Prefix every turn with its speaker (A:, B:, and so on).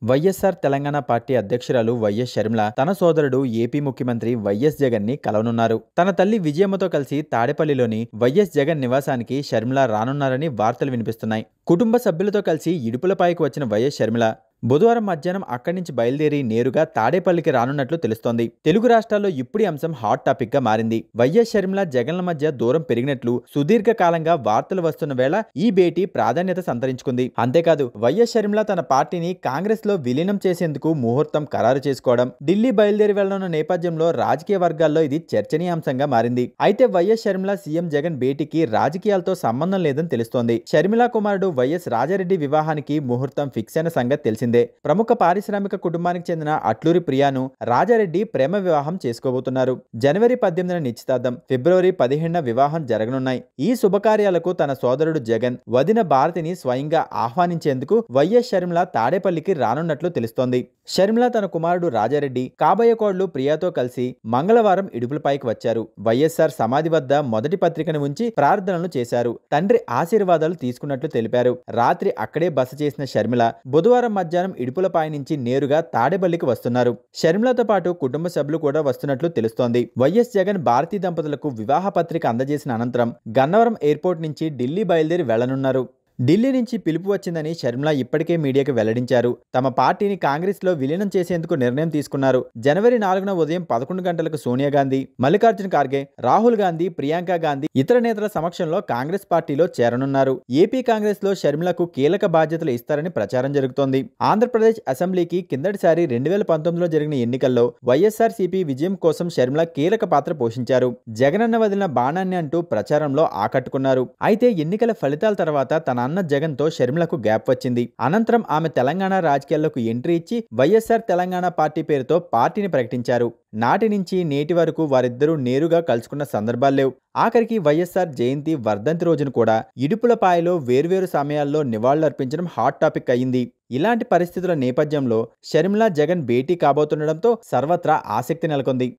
A: YSR Telangana party అధ్యక్షురాలు YS Sharmila తన సోదరుడు ఏపీ ముఖ్యమంత్రి వైఎస్ జగన్ ని కలవనున్నారు. తన తల్లి విజయమ్మతో కలిసి తాడేపల్లిలోని వైఎస్ జగన్ నివాసానికి షర్మిల రానున్నారని వార్తలు వినిపిస్తున్నాయి. కుటుంబ సభ్యులతో కలిసి ఇడుపులపాయకు వచ్చిన వైఎస్ షర్మిల బుధవారం మధ్యాహ్నం అక్కడి నుంచి బయలుదేరి నేరుగా తాడేపల్లికి రానున్నట్లు తెలుస్తోంది. తెలుగు రాష్ట్రాల్లో ఇప్పుడు అంశం హాట్ టాపిక్ గా మారింది. వైఎస్ షర్మిల జగన్ల మధ్య దూరం పెరిగినట్లు సుదీర్ఘ కాలంగా వార్తలు వస్తున్న వేళ ఈ భేటీ ప్రాధాన్యత సంతరించుకుంది. అంతేకాదు వైఎస్ షర్మిల తన పార్టీని కాంగ్రెస్ లో విలీనం చేసేందుకు ముహూర్తం ఖరారు చేసుకోవడం, ఢిల్లీ బయలుదేరి వెళ్లనున్న నేపథ్యంలో రాజకీయ వర్గాల్లో ఇది చర్చనీయాంశంగా మారింది. అయితే వైఎస్ షర్మిల సీఎం జగన్ భేటీకి రాజకీయాలతో సంబంధం లేదని తెలుస్తోంది. షర్మిల కుమారుడు వైఎస్ రాజారెడ్డి వివాహానికి ముహూర్తం ఫిక్స్ అయిన సంగతి తెలిసిందే. ప్రముఖ పారిశ్రామిక కుటుంబానికి చెందిన అట్లూరి ప్రియాను రాజారెడ్డి ప్రేమ వివాహం చేసుకోబోతున్నారు. జనవరి 18న నిశ్చితార్థం, ఫిబ్రవరి 15న వివాహం జరగనున్నాయి. ఈ శుభకార్యాలకు తన సోదరుడు జగన్, వదిన భారతిని స్వయంగా ఆహ్వానించేందుకు వైఎస్ షర్మిల తాడేపల్లికి రానున్నట్లు తెలుస్తోంది. షర్మిల తన కుమారుడు రాజారెడ్డి, కాబోయే కోడలు ప్రియాతో కలిసి మంగళవారం ఇడుపులపైకి వచ్చారు. వైఎస్ఆర్ సమాధి వద్ద మొదటి పత్రికను ఉంచి ప్రార్థనలు చేశారు. తండ్రి ఆశీర్వాదాలు తీసుకున్నట్లు తెలిపారు. రాత్రి అక్కడే బస చేసిన షర్మిల బుధవారం మధ్యాహ్నం ఇడుపులపాయ నుంచి నేరుగా తాడేపల్లికి వస్తున్నారు. షర్మిలతో పాటు కుటుంబ సభ్యులు కూడా వస్తున్నట్లు తెలుస్తోంది. వైఎస్ జగన్ భారతీ దంపతులకు వివాహ పత్రిక అందజేసిన అనంతరం గన్నవరం ఎయిర్పోర్ట్ నుంచి ఢిల్లీ బయలుదేరి వెళ్లనున్నారు. ఢిల్లీ నుంచి పిలుపు వచ్చిందని షర్మిల ఇప్పటికే మీడియాకు వెల్లడించారు. తమ పార్టీని కాంగ్రెస్ లో విలీనం చేసేందుకు నిర్ణయం తీసుకున్నారు. జనవరి 4న ఉదయం 11 గంటలకు సోనియా గాంధీ, మల్లికార్జున ఖార్గే, రాహుల్ గాంధీ, ప్రియాంక గాంధీ ఇతర నేతల సమక్షంలో కాంగ్రెస్ పార్టీలో చేరనున్నారు. ఏపీ కాంగ్రెస్ లో షర్మిలకు కీలక బాధ్యతలు ఇస్తారని ప్రచారం జరుగుతోంది. ఆంధ్రప్రదేశ్ అసెంబ్లీకి కిందటిసారి 2019లో జరిగిన ఎన్నికల్లో వైఎస్ఆర్సీపీ విజయం కోసం షర్మిల కీలక పాత్ర పోషించారు. జగనన్న వదిలిన బాణాన్ని అంటూ ప్రచారంలో ఆకట్టుకున్నారు. అయితే ఎన్నికల ఫలితాల తర్వాత తన అన్న జగన్ తో షర్మిలకు గ్యాప్ వచ్చింది. అనంతరం ఆమె తెలంగాణ రాజకీయాల్లోకి ఎంట్రీ ఇచ్చి వైఎస్ఆర్ తెలంగాణ పార్టీ పేరుతో పార్టీని ప్రకటించారు. నాటి నుంచి నేటి వరకు వారిద్దరూ నేరుగా కలుసుకున్న సందర్భాలు లేవు. ఆఖరికి వైఎస్ఆర్ జయంతి, వర్ధంతి రోజున కూడా ఇడుపులపాయలో వేర్వేరు సమయాల్లో నివాళులర్పించడం హాట్ టాపిక్ అయింది. ఇలాంటి పరిస్థితుల నేపథ్యంలో షర్మిల జగన్ భేటీ కాబోతుండటంతో సర్వత్రా ఆసక్తి నెలకొంది.